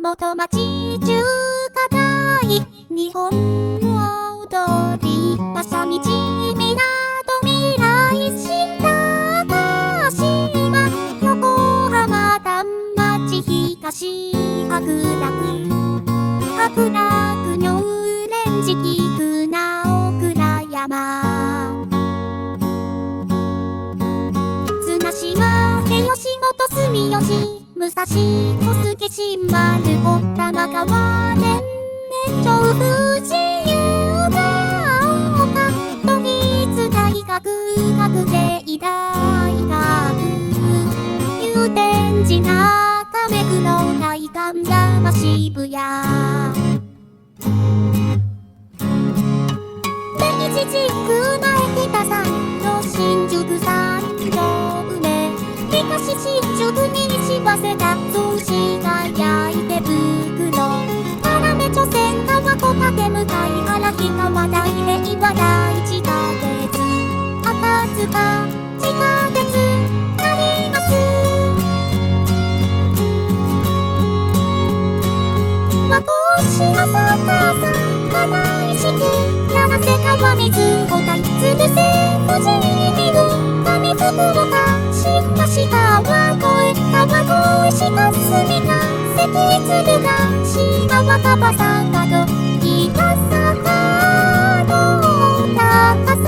元町中華街日本踊り馬車道みなとみらい新高島横浜丹町東白楽妙蓮寺菊名倉山綱島手吉本住吉武蔵小菅新丸小玉川天然調布自由が丘都立大学学芸大学祐天寺中目黒代官山渋谷明治神宮前北参道新宿三丁目東新宿西早稲田通市が焼いて袋原目茶線川小竹向かい原氷川大平和第一花月赤塚地下鉄あります和光市浅川さん金井敷七瀬川水穂台鶴瀬富士見郡上福岡新橋川越川越下隅田関鶴ヶ島若葉坂戸北坂の高さ